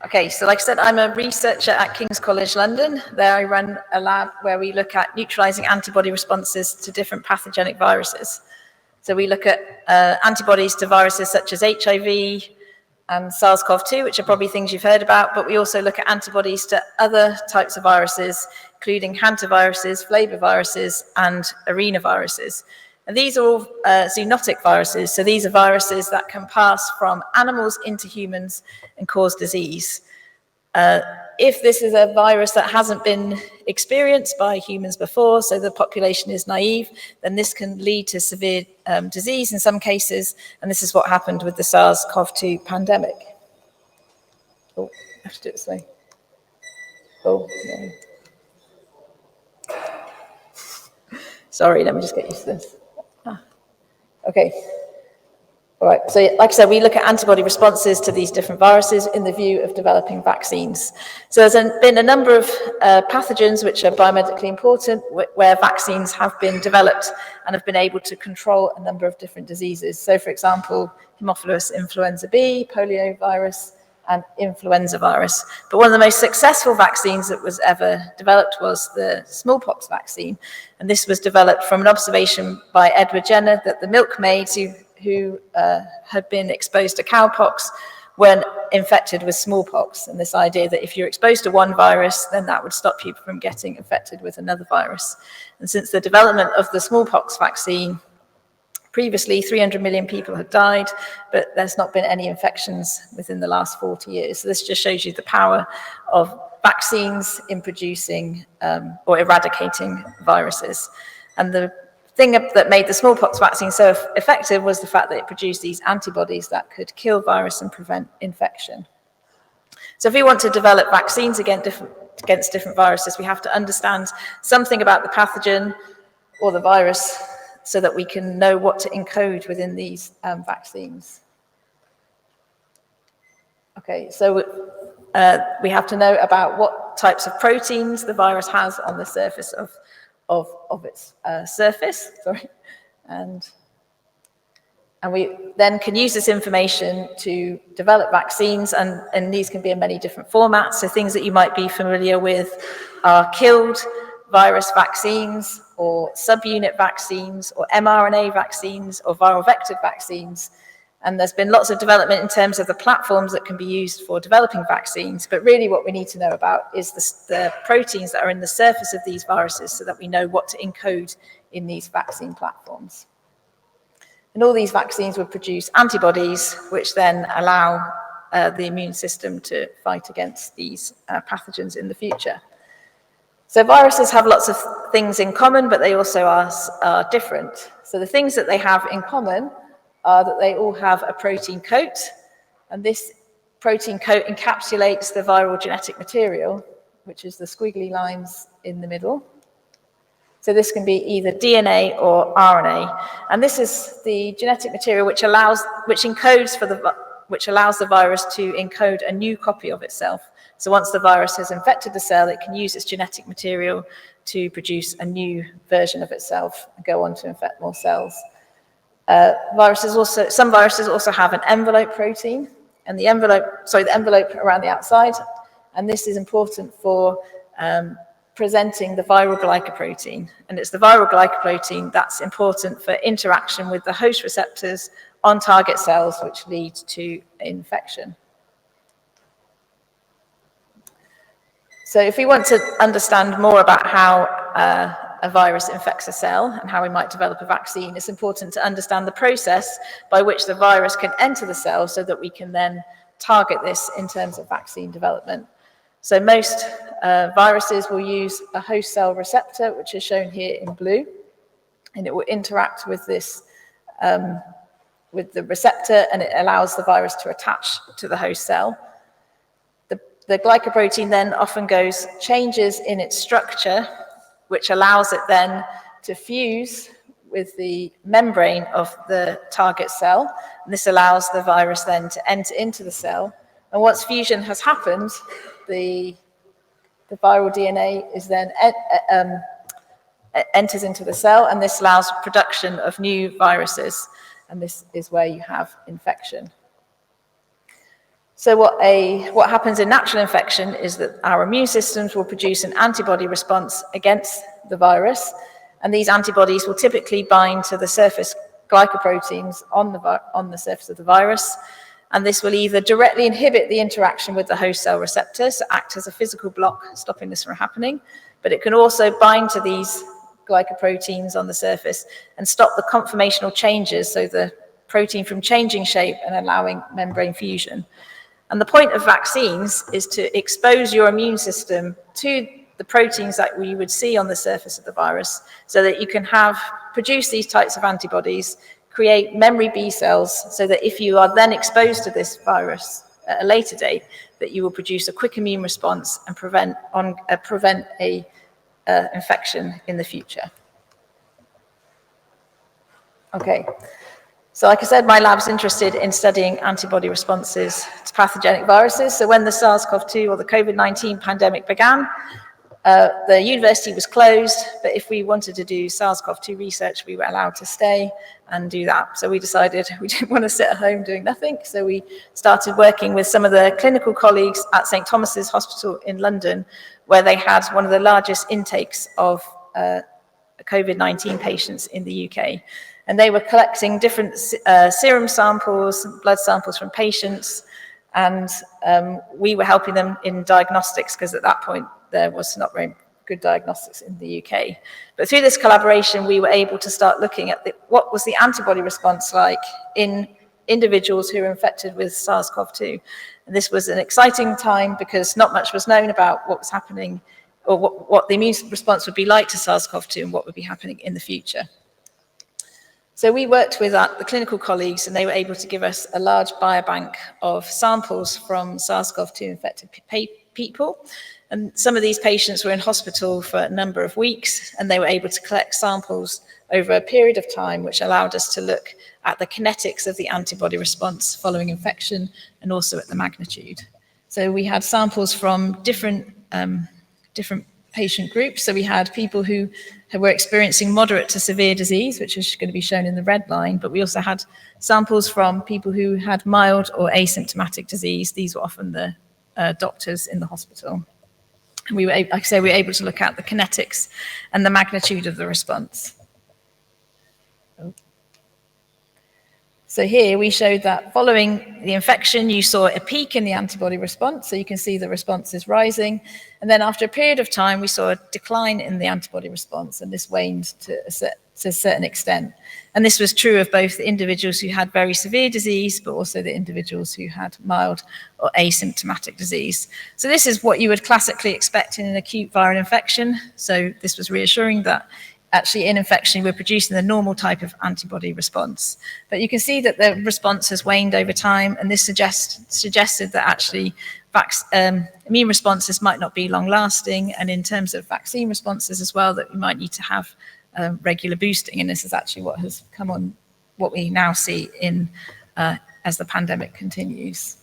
Okay, so like I said, I'm a researcher at King's College London. There I run a lab where we look at neutralising antibody responses to different pathogenic viruses. So we look at antibodies to viruses such as HIV and SARS-CoV-2, which are probably things you've heard about, but we also look at antibodies to other types of viruses, including hantaviruses, flaviviruses, and arenaviruses. And these are all zoonotic viruses, so these are viruses that can pass from animals into humans and cause disease. If this is a virus that hasn't been experienced by humans before, so the population is naive, then this can lead to severe disease in some cases, and this is what happened with the SARS-CoV-2 pandemic. Oh, I have to do it this way. Oh, no. Sorry, let me just get used to this. Okay. All right, so like I said, we look at antibody responses to these different viruses in the view of developing vaccines. So there's been a number of pathogens which are biomedically important where vaccines have been developed and have been able to control a number of different diseases. So for example, Haemophilus influenza B, poliovirus, and influenza virus. But one of the most successful vaccines that was ever developed was the smallpox vaccine. And this was developed from an observation by Edward Jenner that the milkmaids who had been exposed to cowpox were infected with smallpox. And this idea that if you're exposed to one virus, then that would stop you from getting infected with another virus. And since the development of the smallpox vaccine, previously, 300 million people had died, but there's not been any infections within the last 40 years. So this just shows you the power of vaccines in producing or eradicating viruses. And the thing that made the smallpox vaccine so effective was the fact that it produced these antibodies that could kill virus and prevent infection. So if we want to develop vaccines against different viruses, we have to understand something about the pathogen or the virus so that we can know what to encode within these vaccines. Okay, so we have to know about what types of proteins the virus has on the surface of its surface, and we then can use this information to develop vaccines, and these can be in many different formats. So things that you might be familiar with are killed virus vaccines, or subunit vaccines, or mRNA vaccines, or viral vector vaccines. And there's been lots of development in terms of the platforms that can be used for developing vaccines, but really what we need to know about is the proteins that are in the surface of these viruses so that we know what to encode in these vaccine platforms. And all these vaccines would produce antibodies, which then allow the immune system to fight against these pathogens in the future. So viruses have lots of things in common, but they also are different. So the things that they have in common are that they all have a protein coat, and this protein coat encapsulates the viral genetic material, which is the squiggly lines in the middle. So this can be either DNA or RNA, and this is the genetic material which allows the virus to encode a new copy of itself. So once the virus has infected the cell, it can use its genetic material to produce a new version of itself and go on to infect more cells. Some viruses also have an envelope protein, and the envelope around the outside, and this is important for presenting the viral glycoprotein. And it's the viral glycoprotein that's important for interaction with the host receptors on target cells, which lead to infection. So if we want to understand more about how a virus infects a cell and how we might develop a vaccine, it's important to understand the process by which the virus can enter the cell so that we can then target this in terms of vaccine development. So most viruses will use a host cell receptor, which is shown here in blue, and it will interact with this, with the receptor, and it allows the virus to attach to the host cell. The glycoprotein then often changes in its structure, which allows it then to fuse with the membrane of the target cell. And this allows the virus then to enter into the cell. And once fusion has happened, the viral DNA is then enters into the cell, and this allows production of new viruses. And this is where you have infection. So what happens in natural infection is that our immune systems will produce an antibody response against the virus, and these antibodies will typically bind to the surface glycoproteins on the surface of the virus, and this will either directly inhibit the interaction with the host cell receptor, so act as a physical block stopping this from happening, but it can also bind to these glycoproteins on the surface and stop the conformational changes, so the protein from changing shape and allowing membrane fusion. And the point of vaccines is to expose your immune system to the proteins that we would see on the surface of the virus so that you can produce these types of antibodies, create memory B cells, so that if you are then exposed to this virus at a later date, that you will produce a quick immune response and prevent a infection in the future. Okay. So like I said, my lab's interested in studying antibody responses to pathogenic viruses. So when the SARS-CoV-2 or the COVID-19 pandemic began, the university was closed, but if we wanted to do SARS-CoV-2 research, we were allowed to stay and do that. So we decided we didn't want to sit at home doing nothing. So we started working with some of the clinical colleagues at St. Thomas's Hospital in London, where they had one of the largest intakes of COVID-19 patients in the UK. And they were collecting different serum samples, blood samples from patients, and we were helping them in diagnostics, because at that point there was not very good diagnostics in the UK. But through this collaboration, we were able to start looking at what was the antibody response like in individuals who were infected with SARS-CoV-2. And this was an exciting time because not much was known about what was happening, or what the immune response would be like to SARS-CoV-2 and what would be happening in the future. So we worked with the clinical colleagues, and they were able to give us a large biobank of samples from SARS-CoV-2 infected people. And some of these patients were in hospital for a number of weeks, and they were able to collect samples over a period of time, which allowed us to look at the kinetics of the antibody response following infection, and also at the magnitude. So we had samples from different patient groups. So we had people who were experiencing moderate to severe disease, which is going to be shown in the red line, but we also had samples from people who had mild or asymptomatic disease. These were often the doctors in the hospital. And we were, like I say, we were able to look at the kinetics and the magnitude of the response. So here we showed that following the infection, you saw a peak in the antibody response. So you can see the response is rising. And then after a period of time, we saw a decline in the antibody response, and this waned to a certain extent. And this was true of both the individuals who had very severe disease, but also the individuals who had mild or asymptomatic disease. So this is what you would classically expect in an acute viral infection. So this was reassuring that actually in infection, we're producing the normal type of antibody response. But you can see that the response has waned over time, and this suggested that actually immune responses might not be long-lasting, and in terms of vaccine responses as well, that we might need to have regular boosting, and this is actually what has come on, what we now see in as the pandemic continues.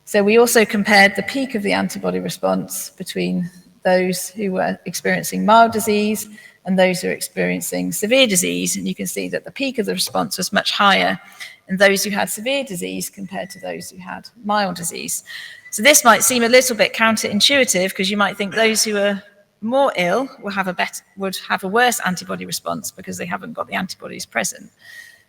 So we also compared the peak of the antibody response between those who were experiencing mild disease and those who are experiencing severe disease. And you can see that the peak of the response was much higher in those who had severe disease compared to those who had mild disease. So this might seem a little bit counterintuitive, because you might think those who are more ill would have a worse antibody response because they haven't got the antibodies present.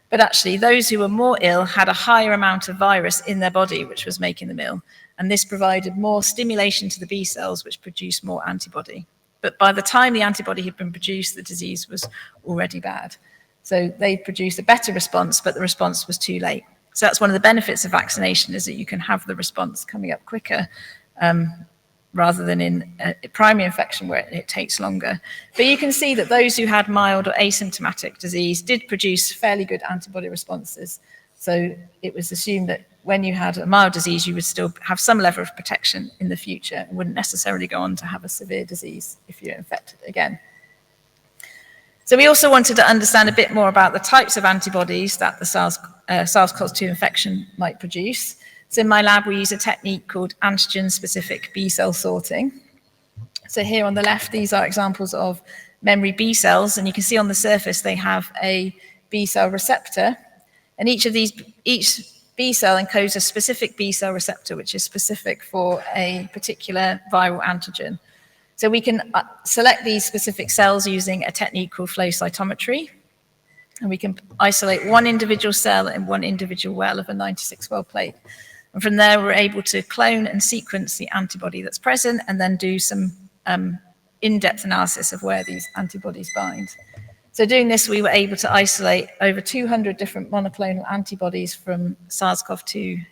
But actually, those who were more ill had a higher amount of virus in their body, which was making them ill. And this provided more stimulation to the B cells, which produced more antibody. But by the time the antibody had been produced, the disease was already bad. So they produced a better response, but the response was too late. So that's one of the benefits of vaccination, is that you can have the response coming up quicker, rather than in a primary infection where it takes longer. But you can see that those who had mild or asymptomatic disease did produce fairly good antibody responses. So it was assumed that when you had a mild disease, you would still have some level of protection in the future and wouldn't necessarily go on to have a severe disease if you're infected again. So we also wanted to understand a bit more about the types of antibodies that the SARS-CoV-2 infection might produce. So in my lab, we use a technique called antigen-specific B cell sorting. So here on the left, these are examples of memory B cells, and you can see on the surface they have a B cell receptor, and each B B cell encodes a specific B cell receptor, which is specific for a particular viral antigen. So we can select these specific cells using a technique called flow cytometry. And we can isolate one individual cell in one individual well of a 96-well plate. And from there, we're able to clone and sequence the antibody that's present and then do some in-depth analysis of where these antibodies bind. So doing this, we were able to isolate over 200 different monoclonal antibodies from SARS-CoV-2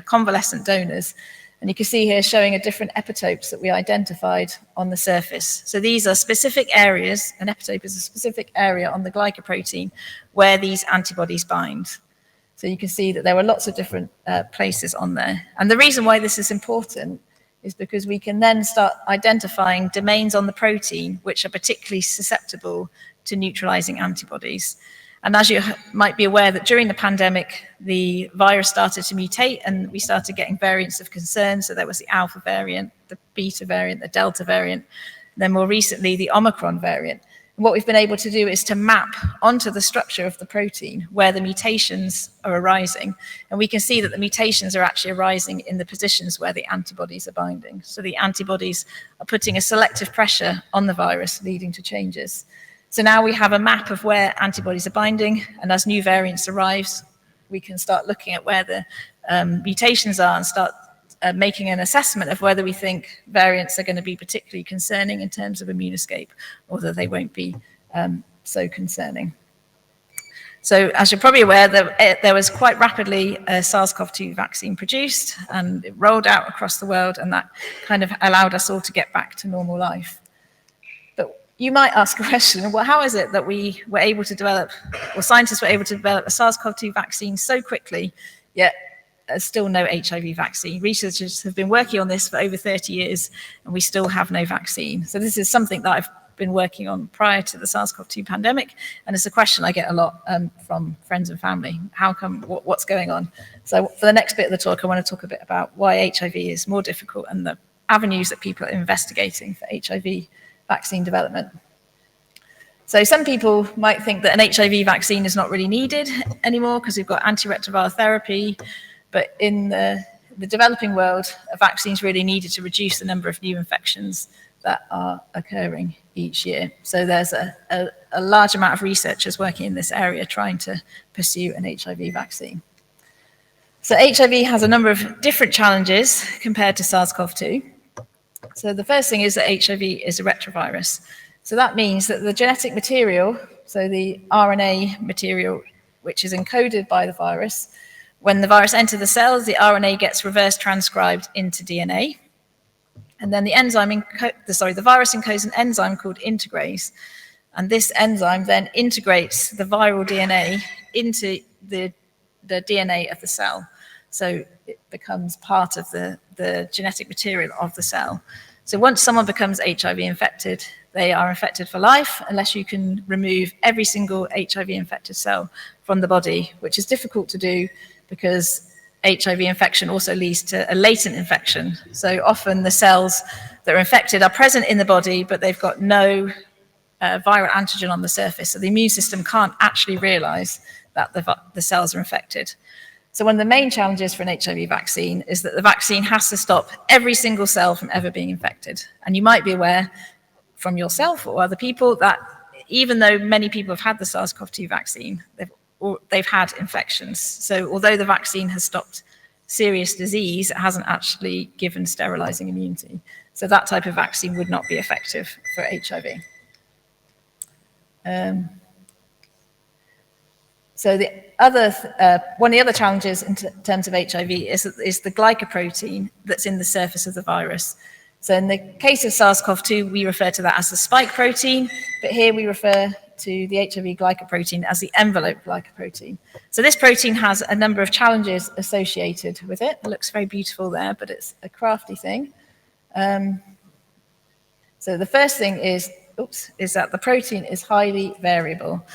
convalescent donors. And you can see here showing a different epitopes that we identified on the surface. So these are specific areas, an epitope is a specific area on the glycoprotein where these antibodies bind. So you can see that there were lots of different places on there. And the reason why this is important is because we can then start identifying domains on the protein which are particularly susceptible to neutralising antibodies. And as you might be aware that during the pandemic, the virus started to mutate and we started getting variants of concern. So there was the alpha variant, the beta variant, the delta variant, and then more recently, the Omicron variant. And what we've been able to do is to map onto the structure of the protein where the mutations are arising. And we can see that the mutations are actually arising in the positions where the antibodies are binding. So the antibodies are putting a selective pressure on the virus, leading to changes. So now we have a map of where antibodies are binding, and as new variants arrive, we can start looking at where the mutations are and start making an assessment of whether we think variants are going to be particularly concerning in terms of immune escape, or whether they won't be so concerning. So as you're probably aware, there was quite rapidly a SARS-CoV-2 vaccine produced, and it rolled out across the world, and that kind of allowed us all to get back to normal life. You might ask a question, well, how is it that we were able to develop, or scientists were able to develop a SARS-CoV-2 vaccine so quickly, yet there's still no HIV vaccine? Researchers have been working on this for over 30 years, and we still have no vaccine. So this is something that I've been working on prior to the SARS-CoV-2 pandemic, and it's a question I get a lot from friends and family. How come, what's going on? So for the next bit of the talk, I want to talk a bit about why HIV is more difficult and the avenues that people are investigating for HIV vaccine development. So some people might think that an HIV vaccine is not really needed anymore because we've got antiretroviral therapy, but in the developing world, a vaccine is really needed to reduce the number of new infections that are occurring each year. So there's a large amount of researchers working in this area trying to pursue an HIV vaccine. So HIV has a number of different challenges compared to SARS-CoV-2. So the first thing is that HIV is a retrovirus. So that means that the genetic material, so the RNA material, which is encoded by the virus, when the virus enters the cells, the RNA gets reverse transcribed into DNA. And then the virus encodes an enzyme called integrase. And this enzyme then integrates the viral DNA into the DNA of the cell. So it becomes part of the genetic material of the cell. So once someone becomes HIV infected, they are infected for life unless you can remove every single HIV infected cell from the body, which is difficult to do because HIV infection also leads to a latent infection. So often the cells that are infected are present in the body, but they've got no viral antigen on the surface. So the immune system can't actually realize that the cells are infected. So one of the main challenges for an HIV vaccine is that the vaccine has to stop every single cell from ever being infected. And you might be aware from yourself or other people that even though many people have had the SARS-CoV-2 vaccine, they've had infections. So although the vaccine has stopped serious disease, it hasn't actually given sterilizing immunity. So that type of vaccine would not be effective for HIV. So one of the other challenges in terms of HIV is the glycoprotein that's in the surface of the virus. So in the case of SARS-CoV-2, we refer to that as the spike protein, but here we refer to the HIV glycoprotein as the envelope glycoprotein. So this protein has a number of challenges associated with it. It looks very beautiful there, but it's a crafty thing. So the first thing is that the protein is highly variable.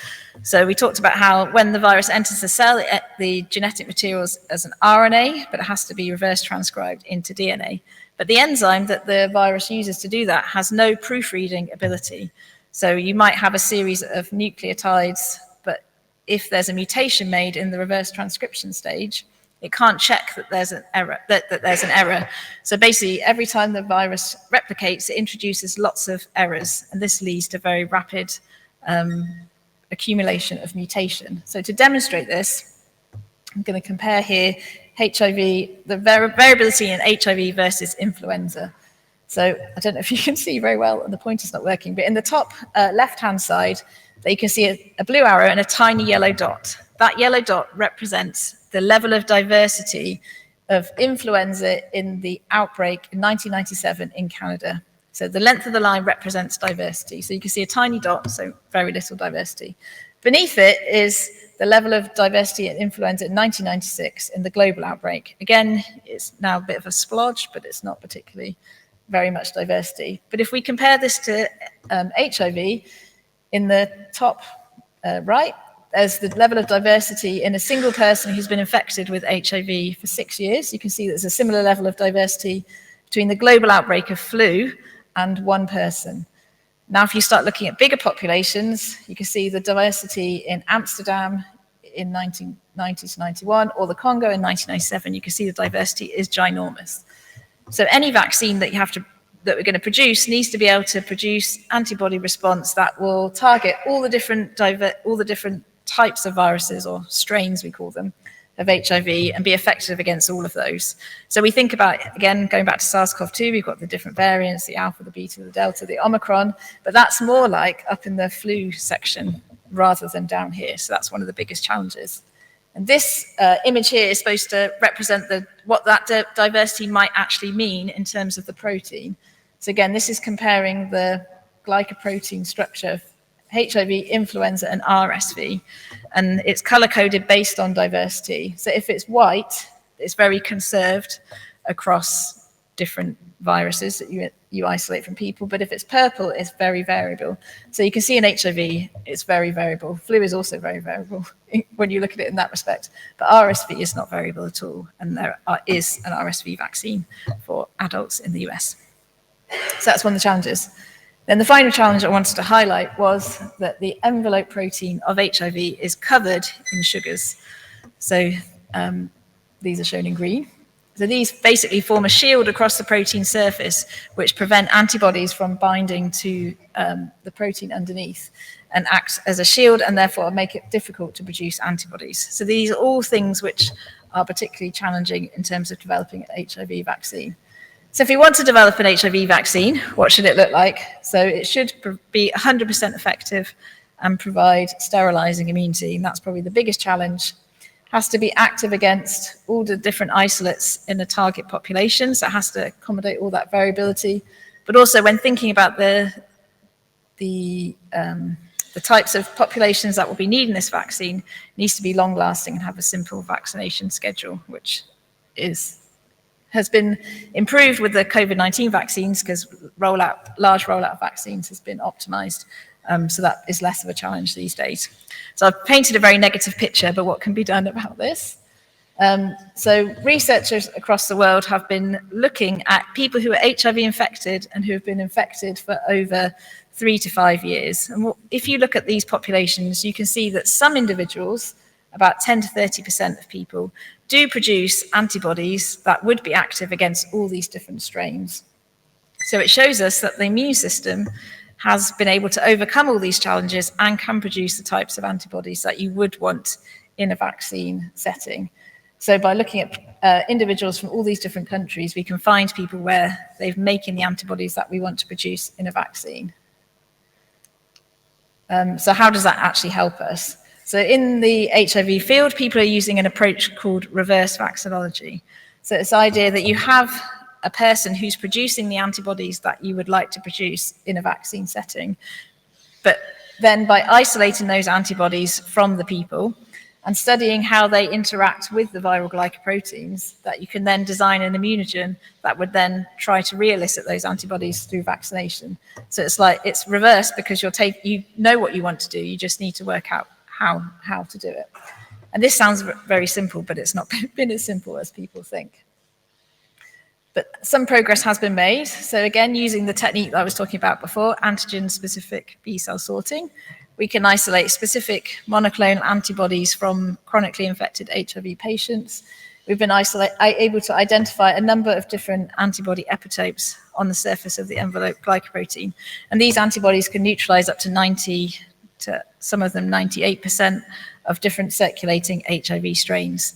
So we talked about how when the virus enters the cell, the genetic material is as an RNA, but it has to be reverse transcribed into DNA. But the enzyme that the virus uses to do that has no proofreading ability. So you might have a series of nucleotides, but if there's a mutation made in the reverse transcription stage, it can't check that there's an error. That there's an error. So basically, every time the virus replicates, it introduces lots of errors, and this leads to very rapid accumulation of mutation. So to demonstrate this, I'm going to compare here HIV, the variability in HIV versus influenza. So I don't know if you can see very well, and the pointer's not working, but in the top left-hand side, there you can see a blue arrow and a tiny yellow dot. That yellow dot represents the level of diversity of influenza in the outbreak in 1997 in Canada. So the length of the line represents diversity. So you can see a tiny dot, so very little diversity. Beneath it is the level of diversity in influenza in 1996 in the global outbreak. Again, it's now a bit of a splodge, but it's not particularly very much diversity. But if we compare this to HIV, in the top right, there's the level of diversity in a single person who's been infected with HIV for 6 years. You can see there's a similar level of diversity between the global outbreak of flu and one person. Now, if you start looking at bigger populations, you can see the diversity in Amsterdam in 1990 to 91, or the Congo in 1997. You can see the diversity is ginormous. So any vaccine that we're going to produce needs to be able to produce antibody response that will target all the different types of viruses, or strains we call them, of HIV, and be effective against all of those. So we think about, again, going back to SARS-CoV-2, we've got the different variants, the alpha, the beta, the delta, the Omicron, but that's more like up in the flu section rather than down here. So that's one of the biggest challenges. And this image here is supposed to represent what that diversity might actually mean in terms of the protein. So again, this is comparing the glycoprotein structure of HIV, influenza, and RSV, and it's color-coded based on diversity. So if it's white, it's very conserved across different viruses that you isolate from people, but if it's purple, it's very variable. So you can see in HIV, it's very variable. Flu is also very variable when you look at it in that respect, but RSV is not variable at all, and there is an RSV vaccine for adults in the US. So that's one of the challenges. Then the final challenge I wanted to highlight was that the envelope protein of HIV is covered in sugars. So these are shown in green. So these basically form a shield across the protein surface, which prevent antibodies from binding to the protein underneath and act as a shield, and therefore make it difficult to produce antibodies. So these are all things which are particularly challenging in terms of developing an HIV vaccine. So if you want to develop an HIV vaccine, what should it look like? So it should be 100% effective and provide sterilizing immunity. And that's probably the biggest challenge. It has to be active against all the different isolates in the target population. So it has to accommodate all that variability. But also when thinking about the types of populations that will be needing this vaccine, it needs to be long lasting and have a simple vaccination schedule, which has been improved with the COVID-19 vaccines, because large rollout of vaccines has been optimized. So that is less of a challenge these days. So I've painted a very negative picture, but what can be done about this? So researchers across the world have been looking at people who are HIV infected and who have been infected for over 3 to 5 years. And if you look at these populations, you can see that some individuals, about 10 to 30% of people, do produce antibodies that would be active against all these different strains. So it shows us that the immune system has been able to overcome all these challenges and can produce the types of antibodies that you would want in a vaccine setting. So by looking at individuals from all these different countries, we can find people where they're making the antibodies that we want to produce in a vaccine. So how does that actually help us? So in the HIV field, people are using an approach called reverse vaccinology. So it's the idea that you have a person who's producing the antibodies that you would like to produce in a vaccine setting, but then by isolating those antibodies from the people and studying how they interact with the viral glycoproteins, that you can then design an immunogen that would then try to re-elicit those antibodies through vaccination. So it's reversed, because you know what you want to do, you just need to work out how to do it. And this sounds very simple, but it's not been as simple as people think. But some progress has been made. So again, using the technique that I was talking about before, antigen-specific B-cell sorting, we can isolate specific monoclonal antibodies from chronically infected HIV patients. we've been able to identify a number of different antibody epitopes on the surface of the envelope glycoprotein. And these antibodies can neutralize up to 90 to some of them 98% of different circulating HIV strains.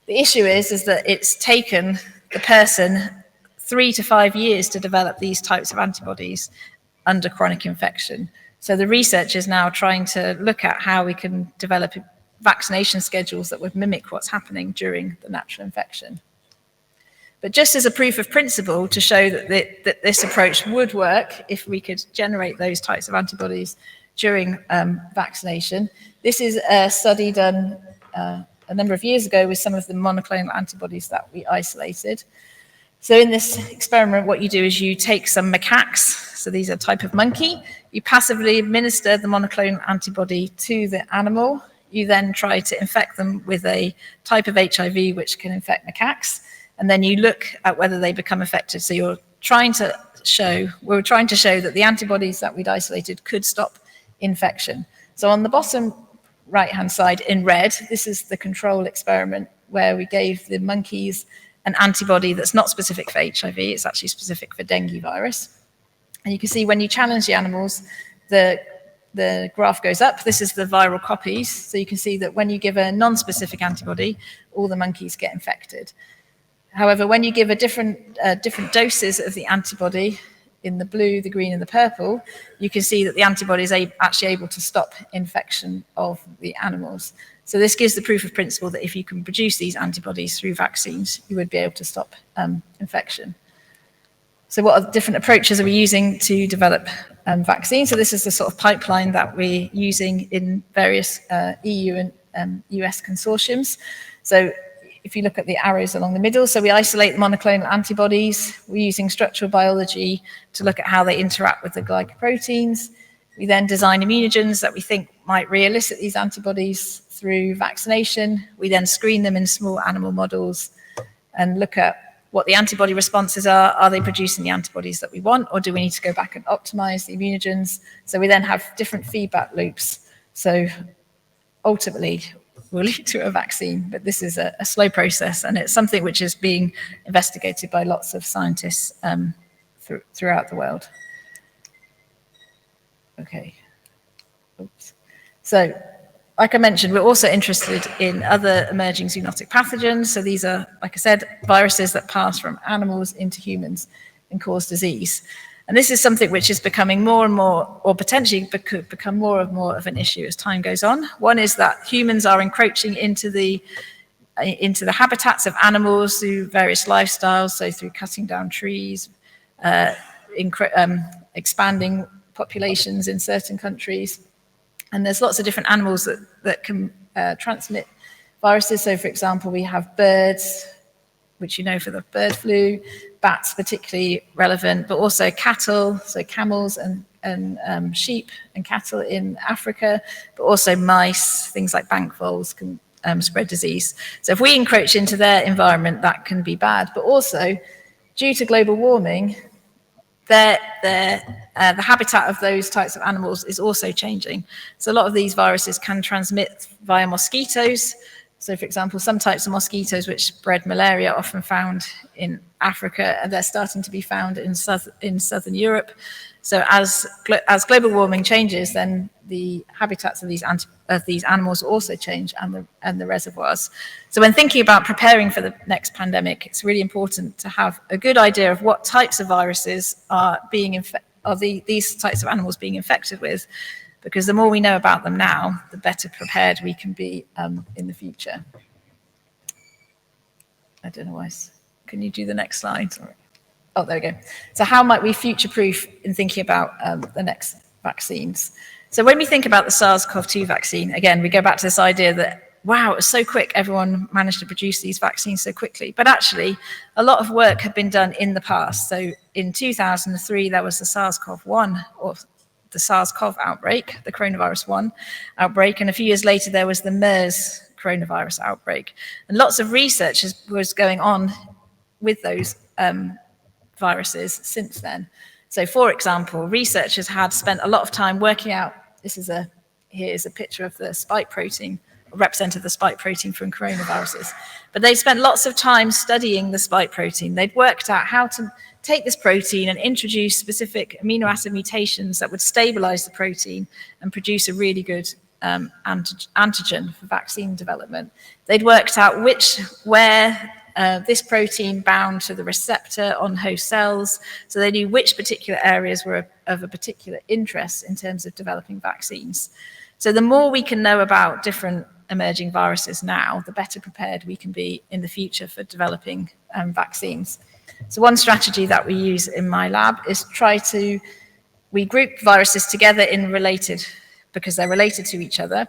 The issue is that it's taken the person 3 to 5 years to develop these types of antibodies under chronic infection. So the research is now trying to look at how we can develop vaccination schedules that would mimic what's happening during the natural infection. But just as a proof of principle to show that this approach would work if we could generate those types of antibodies during vaccination, this is a study done a number of years ago with some of the monoclonal antibodies that we isolated. So in this experiment, what you do is you take some macaques, so these are a type of monkey, you passively administer the monoclonal antibody to the animal, you then try to infect them with a type of HIV which can infect macaques, and then you look at whether they become affected. So we're trying to show that the antibodies that we'd isolated could stop infection. So on the bottom right-hand side in red, this is the control experiment where we gave the monkeys an antibody that's not specific for HIV, it's actually specific for dengue virus. And you can see when you challenge the animals, the graph goes up. This is the viral copies. So you can see that when you give a non-specific antibody, all the monkeys get infected. However, when you give a different doses of the antibody, in the blue, the green, and the purple, you can see that the antibody is actually able to stop infection of the animals. So this gives the proof of principle that if you can produce these antibodies through vaccines, you would be able to stop infection. So what different approaches are we using to develop vaccines? So this is the sort of pipeline that we're using in various EU and US consortiums. So if you look at the arrows along the middle, so we isolate monoclonal antibodies. We're using structural biology to look at how they interact with the glycoproteins. We then design immunogens that we think might re-elicit these antibodies through vaccination. We then screen them in small animal models and look at what the antibody responses are. Are they producing the antibodies that we want, or do we need to go back and optimize the immunogens? So we then have different feedback loops. So ultimately, will lead to a vaccine, but this is a slow process, and it's something which is being investigated by lots of scientists throughout the world. Okay. Oops. So, like I mentioned, we're also interested in other emerging zoonotic pathogens. So these are, like I said, viruses that pass from animals into humans and cause disease. And this is something which is becoming more and more, or potentially could become more and more of an issue as time goes on. One is that humans are encroaching into the habitats of animals through various lifestyles, so through cutting down trees, expanding populations in certain countries. And there's lots of different animals that can transmit viruses. So, for example, we have birds, which you know for the bird flu, bats particularly relevant, but also cattle, so camels and sheep and cattle in Africa, but also mice, things like bank voles can spread disease. So if we encroach into their environment, that can be bad. But also, due to global warming, the habitat of those types of animals is also changing. So a lot of these viruses can transmit via mosquitoes. So, for example, some types of mosquitoes which spread malaria are often found in Africa, and they're starting to be found in southern Europe. So as global warming changes, then the habitats of these animals also change, and the reservoirs. So when thinking about preparing for the next pandemic, it's really important to have a good idea of what types of viruses are these types of animals being infected with, because the more we know about them now, the better prepared we can be in the future. I don't know why. Can you do the next slide? Oh, there we go. So how might we future-proof in thinking about the next vaccines? So when we think about the SARS-CoV-2 vaccine, again, we go back to this idea that, wow, it was so quick, everyone managed to produce these vaccines so quickly. But actually, a lot of work had been done in the past. So in 2003, there was the SARS-CoV-1, or the SARS-CoV outbreak, the coronavirus 1 outbreak, and a few years later there was the MERS coronavirus outbreak. And lots of research was going on with those viruses since then. So for example, researchers had spent a lot of time working out, here is a picture of the spike protein of represented the spike protein from coronaviruses. But they spent lots of time studying the spike protein. They'd worked out how to take this protein and introduce specific amino acid mutations that would stabilize the protein and produce a really good antigen for vaccine development. They'd worked out where this protein bound to the receptor on host cells, so they knew which particular areas were of a particular interest in terms of developing vaccines. So the more we can know about different emerging viruses now, the better prepared we can be in the future for developing vaccines. So one strategy that we use in my lab is we group viruses together because they're related to each other,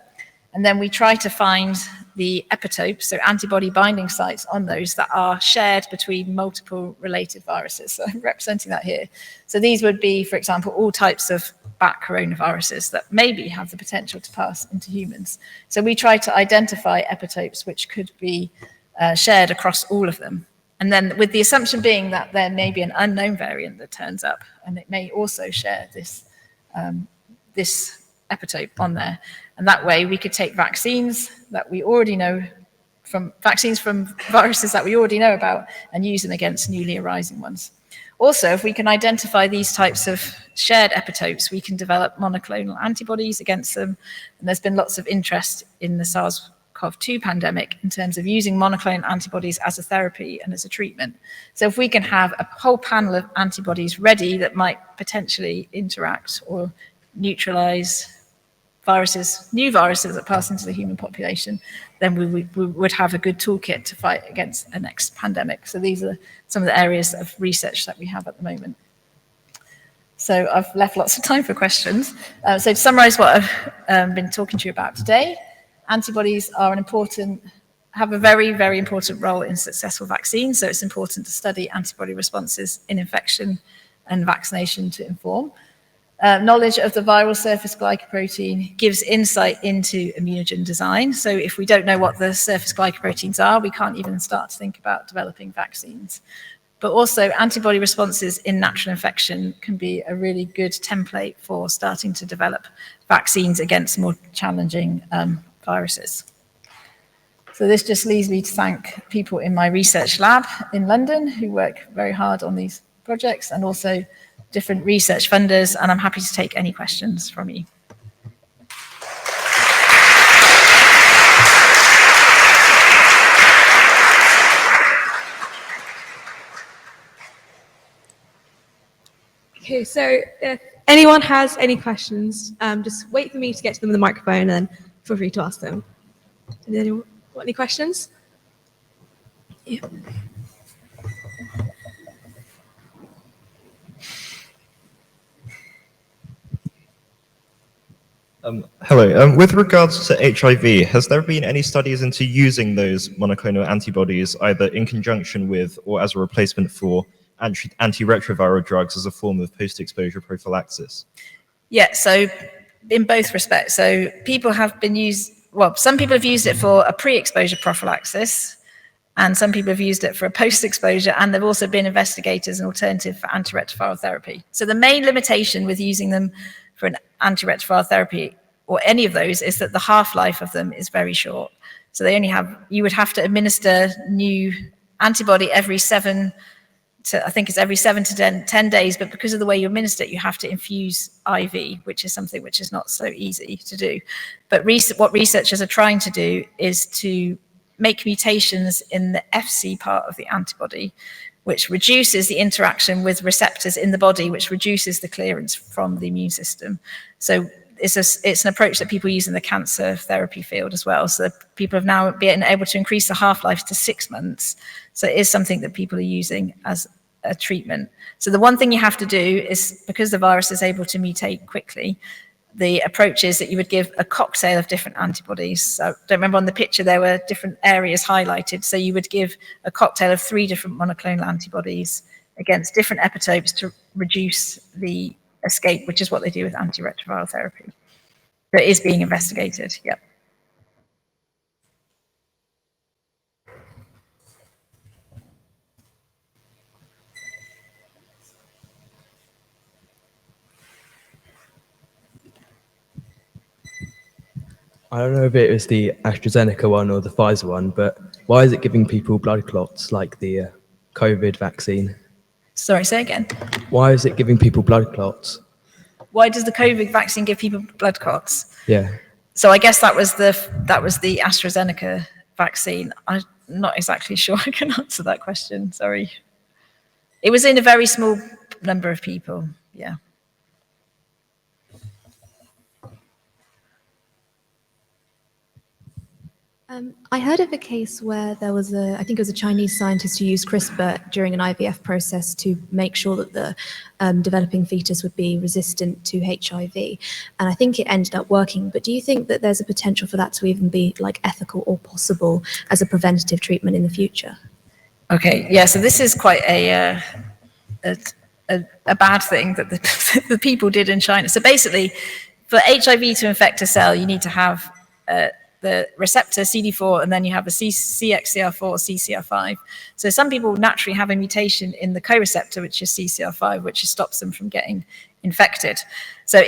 and then we try to find the epitopes, so antibody binding sites on those that are shared between multiple related viruses. So I'm representing that here. So these would be, for example, all types of bat coronaviruses that maybe have the potential to pass into humans. So we try to identify epitopes which could be shared across all of them. And then with the assumption being that there may be an unknown variant that turns up, and it may also share this epitope on there. And that way we could take vaccines that we already know from viruses that we already know about and use them against newly arising ones. Also, if we can identify these types of shared epitopes, we can develop monoclonal antibodies against them. And there's been lots of interest in the SARS-CoV-2 pandemic in terms of using monoclonal antibodies as a therapy and as a treatment. So if we can have a whole panel of antibodies ready that might potentially interact or neutralize new viruses that pass into the human population, then we would have a good toolkit to fight against the next pandemic. So these are some of the areas of research that we have at the moment. So I've left lots of time for questions. So to summarize what I've been talking to you about today, antibodies have a very, very important role in successful vaccines. So it's important to study antibody responses in infection and vaccination to inform. Knowledge of the viral surface glycoprotein gives insight into immunogen design. So if we don't know what the surface glycoproteins are, we can't even start to think about developing vaccines. But also antibody responses in natural infection can be a really good template for starting to develop vaccines against more challenging viruses. So this just leads me to thank people in my research lab in London who work very hard on these projects, and also different research funders, and I'm happy to take any questions from you. Okay, so if anyone has any questions, just wait for me to get to them with the microphone, and then feel free to ask them. Does anyone got any questions? Yeah. Hello. With regards to HIV, has there been any studies into using those monoclonal antibodies either in conjunction with or as a replacement for antiretroviral drugs as a form of post-exposure prophylaxis? Yeah, so in both respects. So people have some people have used it for a pre-exposure prophylaxis, and some people have used it for a post-exposure, and they've also been investigated as an alternative for antiretroviral therapy. So the main limitation with using them for an antiretroviral therapy or any of those is that the half-life of them is very short. So you would have to administer new antibody every 7 to 10 days, but because of the way you administer it, you have to infuse IV, which is something which is not so easy to do. But what researchers are trying to do is to make mutations in the Fc part of the antibody, which reduces the interaction with receptors in the body, which reduces the clearance from the immune system. So it's an approach that people use in the cancer therapy field as well. So people have now been able to increase the half-life to 6 months. So it is something that people are using as a treatment. So the one thing you have to do is, because the virus is able to mutate quickly, the approach is that you would give a cocktail of different antibodies. So don't remember on the picture there were different areas highlighted. So you would give a cocktail of 3 different monoclonal antibodies against different epitopes to reduce the escape, which is what they do with antiretroviral therapy. So it is being investigated, yep. I don't know if it was the AstraZeneca one or the Pfizer one, but why is it giving people blood clots like the COVID vaccine? Sorry, say again. Why is it giving people blood clots? Why does the COVID vaccine give people blood clots? Yeah. So I guess that was the AstraZeneca vaccine. I'm not exactly sure I can answer that question. Sorry. It was in a very small number of people. Yeah. I heard of a case where there was I think it was a Chinese scientist who used CRISPR during an IVF process to make sure that the developing fetus would be resistant to HIV. And I think it ended up working. But do you think that there's a potential for that to even be like ethical or possible as a preventative treatment in the future? Okay, yeah, so this is quite a bad thing that the people did in China. So basically, for HIV to infect a cell, you need to have the receptor CD4, and then you have a CXCR4 or CCR5. So some people naturally have a mutation in the co-receptor, which is CCR5, which stops them from getting infected. So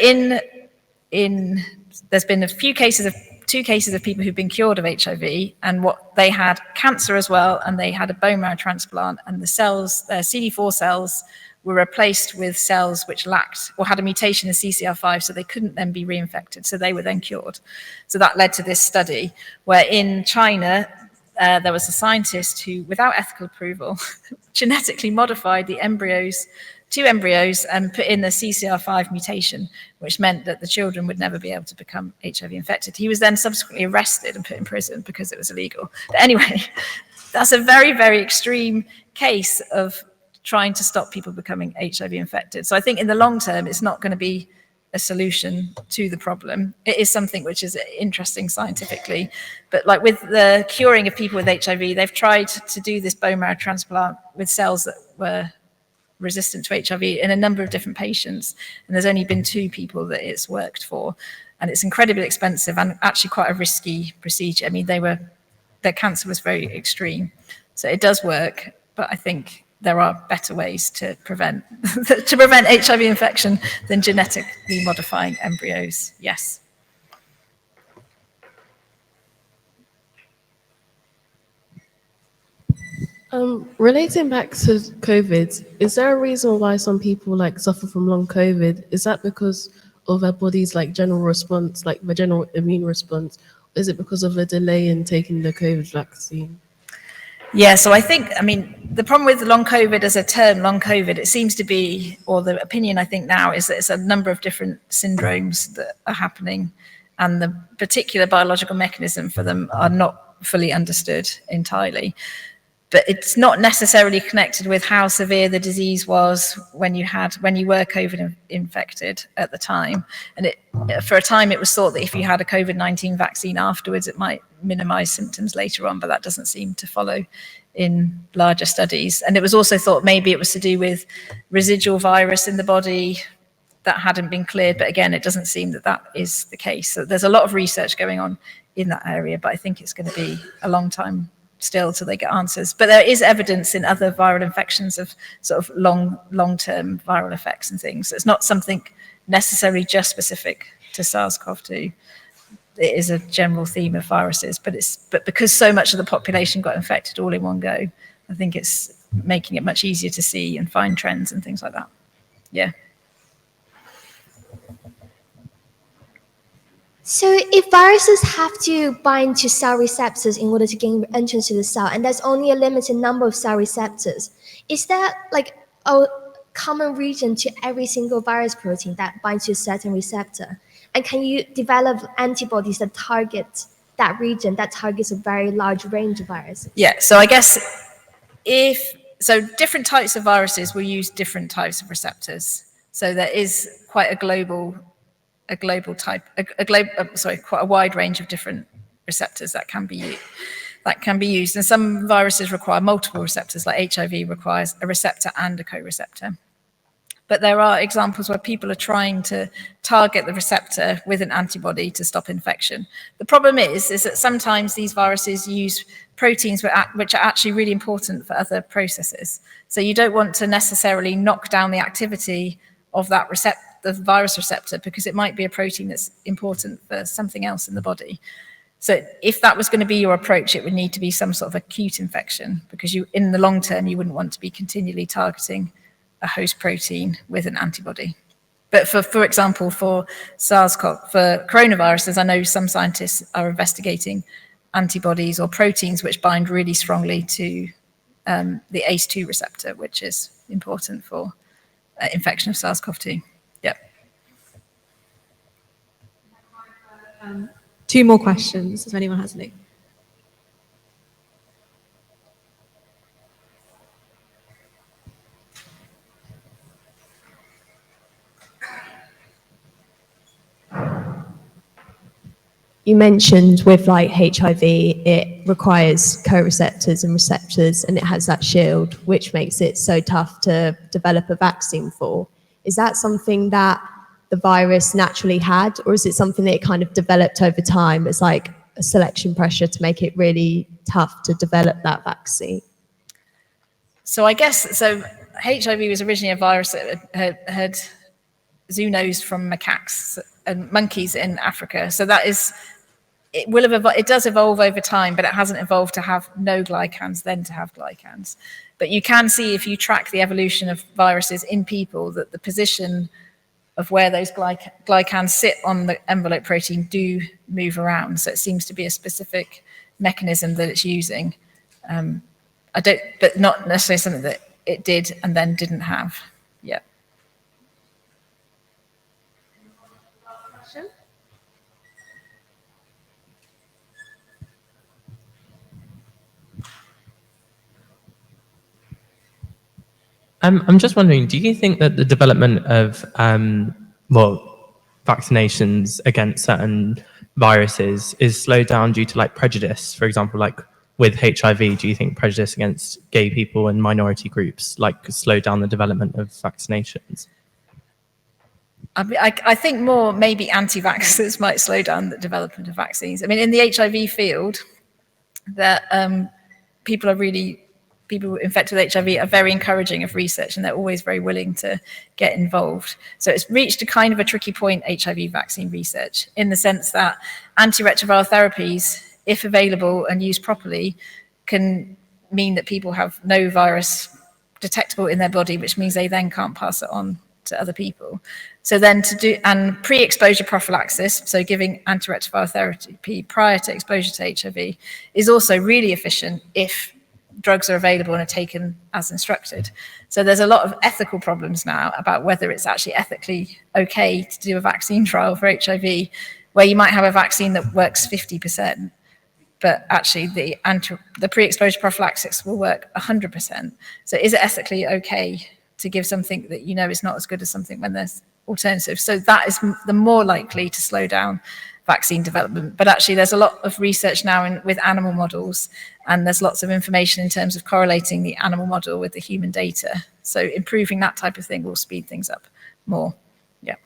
there's been two cases of people who've been cured of HIV, and what they had cancer as well, and they had a bone marrow transplant, and the cells, their CD4 cells, were replaced with cells which lacked or had a mutation in CCR5, so they couldn't then be reinfected, so they were then cured. So that led to this study where in China, there was a scientist who, without ethical approval, genetically modified the two embryos and put in the CCR5 mutation, which meant that the children would never be able to become HIV infected. He was then subsequently arrested and put in prison because it was illegal. But anyway, that's a very, very extreme case of trying to stop people becoming HIV infected. So I think in the long term, it's not going to be a solution to the problem. It is something which is interesting scientifically, but like with the curing of people with HIV, they've tried to do this bone marrow transplant with cells that were resistant to HIV in a number of different patients. And there's only been 2 people that it's worked for. And it's incredibly expensive and actually quite a risky procedure. I mean, their cancer was very extreme. So it does work, but I think there are better ways to prevent HIV infection than genetically modifying embryos. Yes. Relating back to COVID, is there a reason why some people like suffer from long COVID? Is that because of their body's like general response, like the general immune response? Or is it because of a delay in taking the COVID vaccine? Yeah, so I think, I mean, the problem with long COVID as a term, long COVID, it seems to be, or the opinion I think now is that it's a number of different syndromes that are happening, and the particular biological mechanism for them are not fully understood entirely. But it's not necessarily connected with how severe the disease was when you were COVID infected at the time. And for a time, it was thought that if you had a COVID-19 vaccine afterwards, it might minimize symptoms later on, but that doesn't seem to follow in larger studies. And it was also thought maybe it was to do with residual virus in the body that hadn't been cleared. But again, it doesn't seem that that is the case. So there's a lot of research going on in that area, but I think it's going to be a long time still till they get answers. But there is evidence in other viral infections of sort of long-term viral effects and things. So it's not something necessarily just specific to SARS-CoV-2. It is a general theme of viruses, but because so much of the population got infected all in one go, I think it's making it much easier to see and find trends and things like that. Yeah. So if viruses have to bind to cell receptors in order to gain entrance to the cell, and there's only a limited number of cell receptors, is there like a common region to every single virus protein that binds to a certain receptor? And can you develop antibodies that target that region, that targets a very large range of viruses? Yeah, so I guess different types of viruses will use different types of receptors. So there is quite quite a wide range of different receptors that can be used. And some viruses require multiple receptors, like HIV requires a receptor and a co-receptor. But there are examples where people are trying to target the receptor with an antibody to stop infection. The problem is that sometimes these viruses use proteins which are actually really important for other processes. So you don't want to necessarily knock down the activity of that the virus receptor because it might be a protein that's important for something else in the body. So if that was going to be your approach, it would need to be some sort of acute infection, because in the long term, you wouldn't want to be continually targeting a host protein with an antibody. But for example, for SARS-CoV, for coronaviruses, I know some scientists are investigating antibodies or proteins which bind really strongly to the ACE2 receptor, which is important for infection of SARS-CoV-2. Yep. 2 more questions, if anyone has any. You mentioned with like HIV, it requires co-receptors and receptors, and it has that shield, which makes it so tough to develop a vaccine for. Is that something that the virus naturally had, or is it something that it kind of developed over time as like a selection pressure to make it really tough to develop that vaccine? So I guess, so HIV was originally a virus that had zoonosed from macaques and monkeys in Africa. So that is, it does evolve over time, but it hasn't evolved to have no glycans, then to have glycans. But you can see, if you track the evolution of viruses in people, that the position of where those glycans sit on the envelope protein do move around. So it seems to be a specific mechanism that it's using. But not necessarily something that it did and then didn't have. Yeah. I'm just wondering, do you think that the development of, vaccinations against certain viruses is slowed down due to like prejudice? For example, like with HIV, do you think prejudice against gay people and minority groups like slowed down the development of vaccinations? I think more maybe anti-vaxxers might slow down the development of vaccines. I mean, in the HIV field, that people infected with HIV are very encouraging of research, and they're always very willing to get involved. So it's reached a kind of a tricky point, HIV vaccine research, in the sense that antiretroviral therapies, if available and used properly, can mean that people have no virus detectable in their body, which means they then can't pass it on to other people. So then and pre-exposure prophylaxis, so giving antiretroviral therapy prior to exposure to HIV, is also really efficient if drugs are available and are taken as instructed. So there's a lot of ethical problems now about whether it's actually ethically okay to do a vaccine trial for HIV, where you might have a vaccine that works 50%, but actually the pre-exposure prophylaxis will work 100%. So is it ethically okay to give something that you know is not as good as something when there's alternatives? So that is the more likely to slow down vaccine development. But actually there's a lot of research now with animal models, and there's lots of information in terms of correlating the animal model with the human data. So improving that type of thing will speed things up more. Yeah.